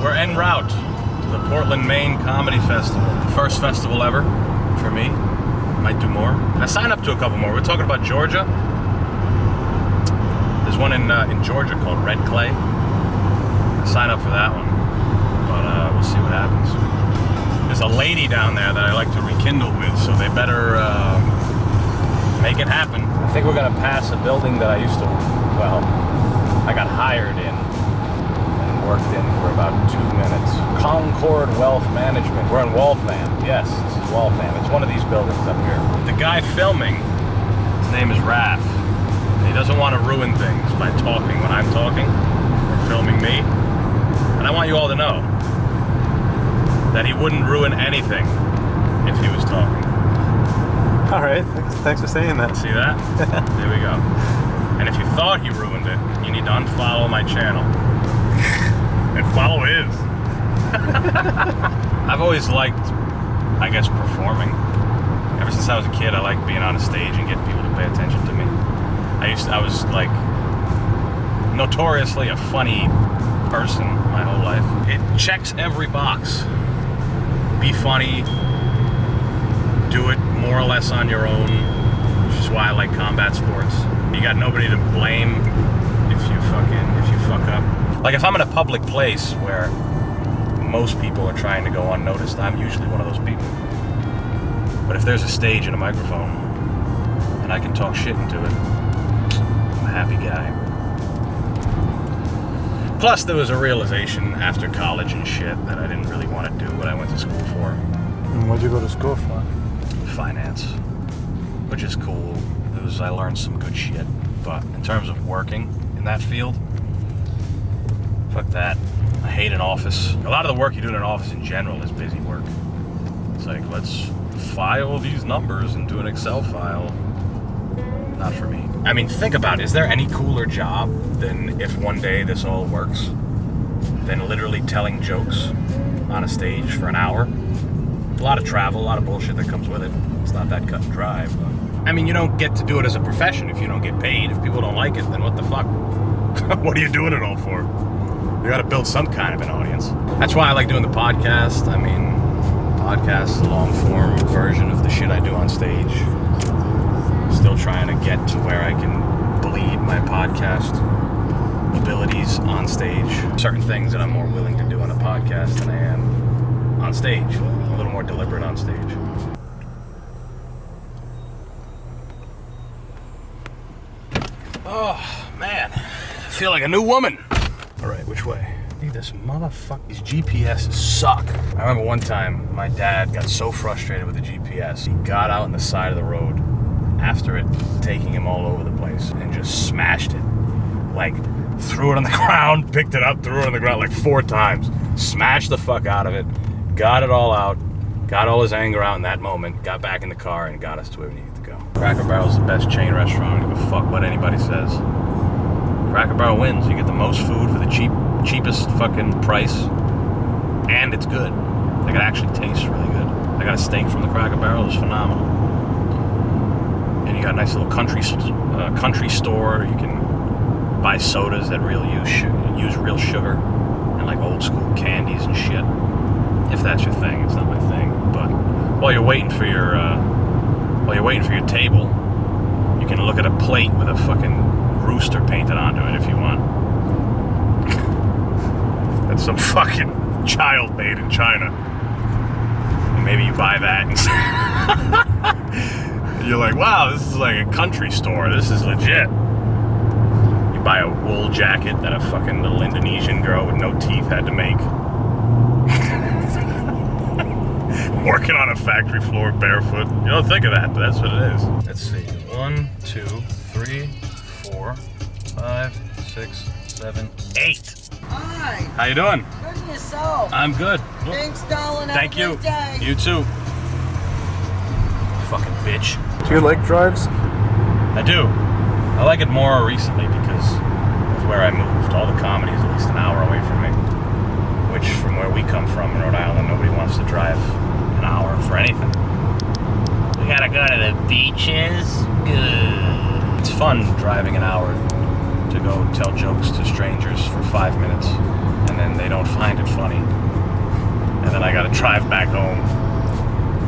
we're en route to the Portland, Maine Comedy Festival. First festival ever for me. Might do more. And I signed up to a couple more. We're talking about Georgia. There's one in Georgia called Red Clay. I signed up for that one, but we'll see what happens. There's a lady down there that I like to rekindle with, so they better make it happen. I think we're gonna pass a building that I used to, I got hired in and worked in for about 2 minutes. Concord Wealth Management. We're in Waltham. Yes, this is Waltham. It's one of these buildings up here. The guy filming, his name is Raph. He doesn't want to ruin things by talking when I'm talking or filming me. And I want you all to know that he wouldn't ruin anything if he was talking. All right, thanks for saying that. See that? There we go. And if you thought he ruined it, you need to unfollow my channel and follow his. I've always liked, I guess, performing. Ever since I was a kid, I liked being on a stage and getting people to pay attention to me. I was like notoriously a funny person my whole life. It checks every box. Be funny, do it more or less on your own, which is why I like combat sports. You got nobody to blame if you fuck up. Like if I'm in a public place where most people are trying to go unnoticed, I'm usually one of those people. But if there's a stage and a microphone and I can talk shit into it, I'm a happy guy. Plus there was a realization after college and shit that I didn't really want to do what I went to school for. And what'd you go to school for? Finance, which is cool. I learned some good shit, but in terms of working in that field, fuck that. I hate an office. A lot of the work you do in an office in general is busy work. It's like, let's file these numbers into an Excel file. Not for me. I mean, think about it. Is there any cooler job than if one day this all works than literally telling jokes on a stage for an hour? A lot of travel, a lot of bullshit that comes with it. It's not that cut and dry, but I mean, you don't get to do it as a profession if you don't get paid. If people don't like it, then what the fuck? What are you doing it all for? You gotta build some kind of an audience. That's why I like doing the podcast. I mean, podcast is a long form version of the shit I do on stage. Still trying to get to where I can bleed my podcast abilities on stage. Certain things that I'm more willing to do on a podcast than I am on stage. A little more deliberate on stage. Oh, man. I feel like a new woman. All right, which way? Hey, this motherfucker. These GPSs suck. I remember one time my dad got so frustrated with the GPS, he got out on the side of the road after it taking him all over the place and just smashed it. Like, threw it on the ground, picked it up, threw it on the ground like 4 times. Smashed the fuck out of it, got it all out, got all his anger out in that moment, got back in the car and got us to where we needed to go. Cracker Barrel's the best chain restaurant. I don't give a fuck what anybody says. Cracker Barrel wins. You get the most food for the cheapest fucking price, and it's good. Like, it actually tastes really good. I got a steak from the Cracker Barrel. It was phenomenal. And you got a nice little country store. You can buy sodas that use real sugar and like old school candies and shit. If that's your thing, it's not my thing. But while you're waiting for your table, you can look at a plate with a fucking rooster painted onto it if you want. That's some fucking child made in China. And maybe you buy that and you're like, wow, this is like a country store. This is legit. You buy a wool jacket that a fucking little Indonesian girl with no teeth had to make. Working on a factory floor barefoot. You don't think of that, but that's what it is. Let's see. 1, 2, 3, 4, 5, 6, 7, 8. Hi. How you doing? Good and yourself. I'm good. Thanks, darling. Have Thank a you. good day. You too. Fucking bitch. Do you like drives? I do. I like it more recently because of where I moved. All the comedy is at least an hour away from me. Which, from where we come from in Rhode Island, nobody wants to drive an hour for anything. We gotta go to the beaches. Good. It's fun driving an hour to to go tell jokes to strangers for 5 minutes, and then they don't find it funny, and then I gotta drive back home.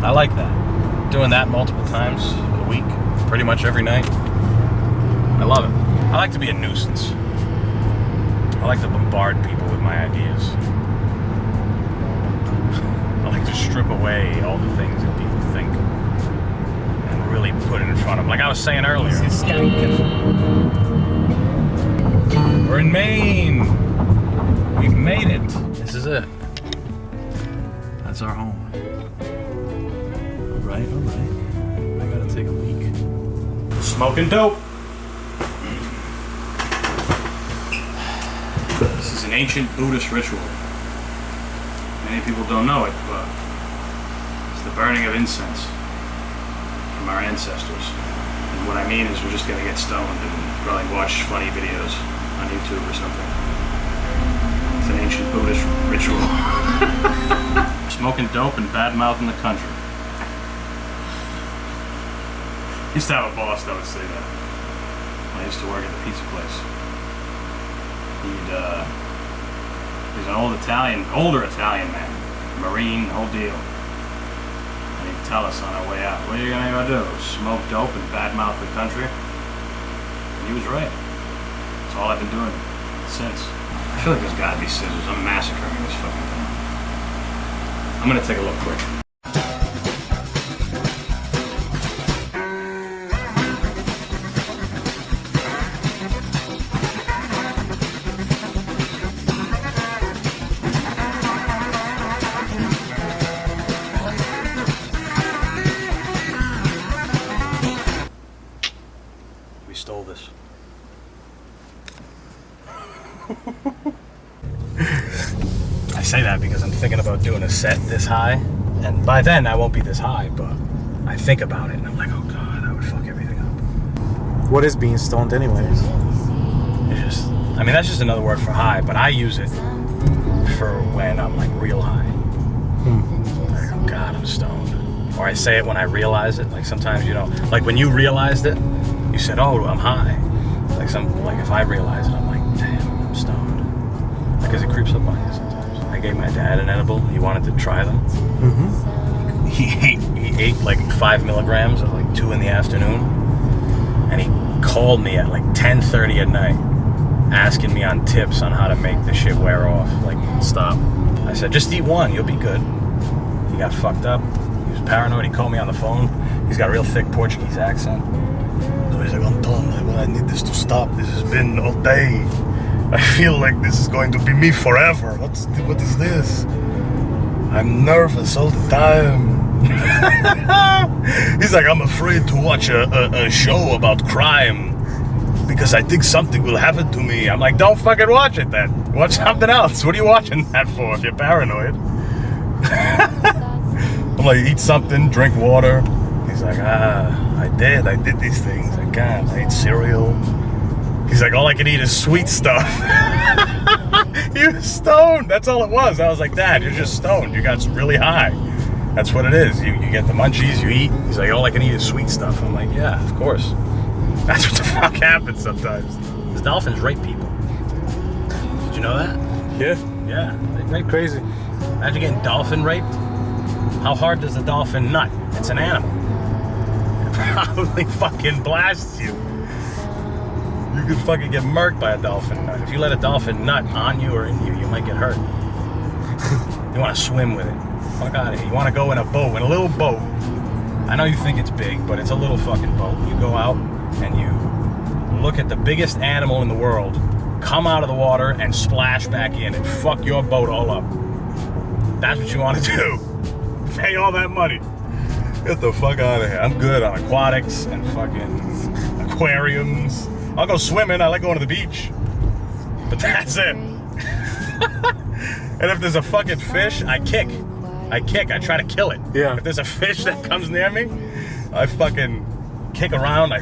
I like that. Doing that multiple times a week, pretty much every night. I love it. I like to be a nuisance. I like to bombard people with my ideas. I like to strip away all the things that people think and really put it in front of them. Like I was saying earlier. We're in Maine. We've made it. This is it. That's our home. All right. I gotta take a leak. Smoking dope. This is an ancient Buddhist ritual. Many people don't know it, but it's the burning of incense from our ancestors. And what I mean is we're just gonna get stoned and probably watch funny videos on YouTube or something. It's an ancient Buddhist ritual. Smoking dope and bad-mouthing the country. Used to have a boss that would say that. When I used to work at the pizza place. He's an older Italian man, Marine, the whole deal. And he'd tell us on our way out, what are you gonna go do? Smoke dope and badmouth the country? And he was right. That's all I've been doing since. I feel like there's gotta be scissors. I'm massacring this fucking thing. I'm gonna take a look quick. Stole this. I say that because I'm thinking about doing a set this high, and by then I won't be this high, but I think about it and I'm like, oh god, I would fuck everything up. What is being stoned anyways? It's just, I mean, that's just another word for high, but I use it for when I'm like real high. Like, oh god, I'm stoned. Or I say it when I realize it. Like sometimes, you know, like when you realized it, you said, oh, I'm high. Like if I realize it, I'm like, damn, I'm stoned. Because it creeps up on you sometimes. I gave my dad an edible. He wanted to try them. Mm-hmm. He ate like 5 milligrams at like 2 in the afternoon. And he called me at like 10:30 at night, asking me on tips on how to make the shit wear off. Like, stop. I said, just eat one, you'll be good. He got fucked up. He was paranoid. He called me on the phone. He's got a real thick Portuguese accent. So he's like, Anton, I need this to stop. This has been all day. I feel like this is going to be me forever. What is this? I'm nervous all the time. He's like, I'm afraid to watch a show about crime because I think something will happen to me. I'm like, don't fucking watch it then. Watch something else. What are you watching that for if you're paranoid? I'm like, eat something, drink water. He's like, I did these things. I can't. I ate cereal. He's like, all I can eat is sweet stuff. He was stoned. That's all it was. I was like, Dad, you're just stoned. You got really high. That's what it is. You get the munchies, you eat. He's like, all I can eat is sweet stuff. I'm like, yeah, of course. That's what the fuck happens sometimes. Because dolphins rape people. Did you know that? Yeah. Yeah. They rape Crazy. Imagine getting dolphin raped. How hard does a dolphin nut? It's an animal. It probably fucking blasts you. You could fucking get murked by a dolphin nut. If you let a dolphin nut on you or in you, you might get hurt. You want to swim with it. Fuck out of here. You want to go in a boat, in a little boat. I know you think it's big, but it's a little fucking boat. You go out and you look at the biggest animal in the world, come out of the water and splash back in and fuck your boat all up. That's what you want to do. Pay all that money. Get the fuck out of here. I'm good on aquatics and fucking aquariums. I'll go swimming. I like going to the beach. But that's it. And if there's a fucking fish, I kick. I try to kill it. Yeah. If there's a fish that comes near me, I fucking kick around. I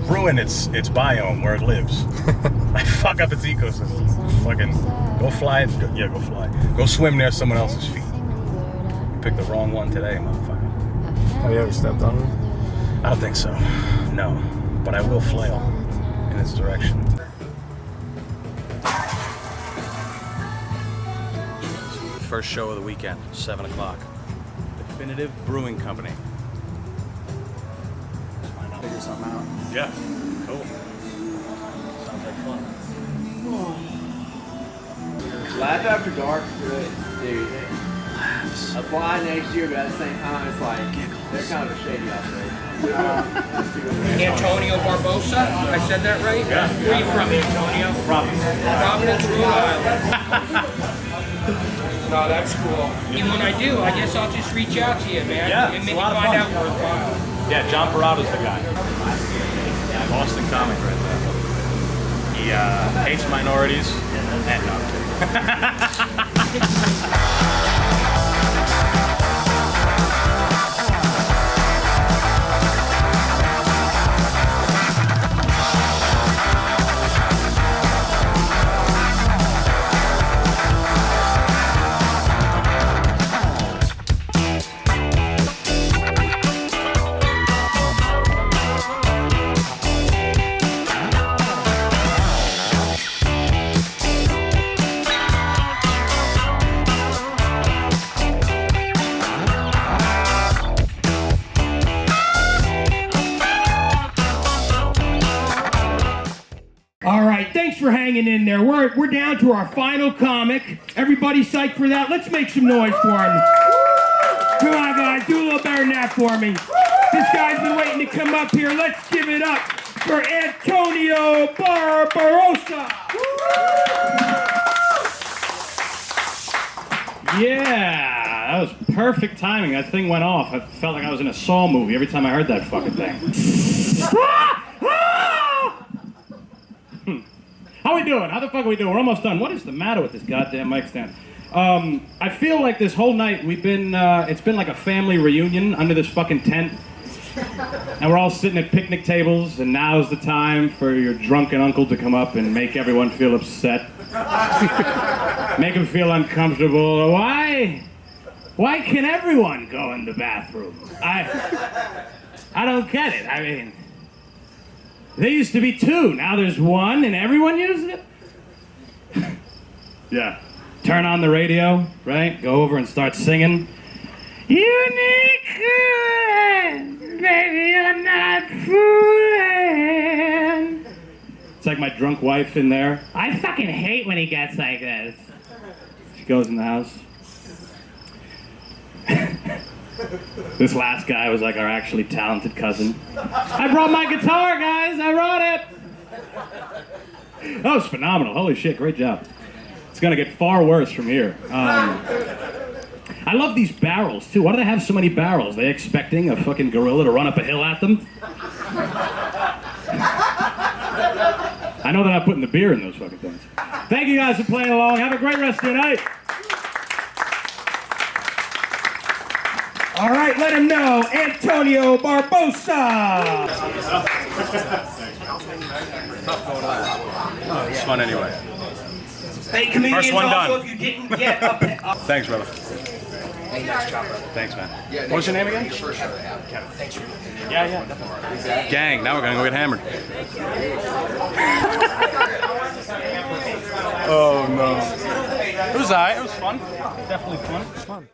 ruin its biome where it lives. I fuck up its ecosystem. Fucking go fly. Go fly. Go swim near someone else's feet. You picked the wrong one today, motherfucker. Oh, you ever stepped on him? I don't think so. No. But I will flail. in its direction. First show of the weekend, 7 o'clock. Definitive Brewing Company. Figure something out. Yeah, cool. Sounds like fun. Laugh After Dark, good, dude. Apply next year, but at the same time, it's like they're kind of a shady operation. Antonio Barbosa, I said that right? Yeah. Where are you from, Antonio? Providence, Rhode Island. No, that's cool. And when I do, I guess I'll just reach out to you, man. Yeah, and it's maybe a lot of find fun. out worthwhile. Yeah, John Parada's the guy. Boston comic right there. He hates minorities and no. All right, thanks for hanging in there. We're down to our final comic. Everybody psyched for that? Let's make some noise for him. Come on, guys, do a little better than that for me. This guy's been waiting to come up here. Let's give it up for Antonio Barbosa. Yeah, that was perfect timing. That thing went off. I felt like I was in a Saw movie every time I heard that fucking thing. How we doing? How the fuck are we doing? We're almost done. What is the matter with this goddamn mic stand? I feel like this whole night we've been, it's been like a family reunion under this fucking tent. And we're all sitting at picnic tables, and now's the time for your drunken uncle to come up and make everyone feel upset. Make them feel uncomfortable. Why can everyone go in the bathroom? I don't get it. I mean, there used to be 2, now there's 1, and everyone uses it? Yeah. Turn on the radio, right? Go over and start singing. Unicorn, baby, you're not fooling. It's like my drunk wife in there. I fucking hate when he gets like this. She goes in the house. This last guy was like our actually talented cousin. I brought my guitar, guys. I brought it. That was phenomenal. Holy shit, great job. It's gonna get far worse from here. I love these barrels too. Why do they have so many barrels? Are they expecting a fucking gorilla to run up a hill at them? I know they're not putting the beer in those fucking things. Thank you guys for playing along. Have a great rest of your night. All right, let him know, Antonio Barbosa. It's fun anyway. Hey, comedians, First one also, done. if you didn't get up. Thanks, brother. Thanks, man. What was your name again? Kevin. Thanks. Yeah, definitely. Gang, now we're gonna go get hammered. Oh no. It was alright, it was fun. Definitely fun.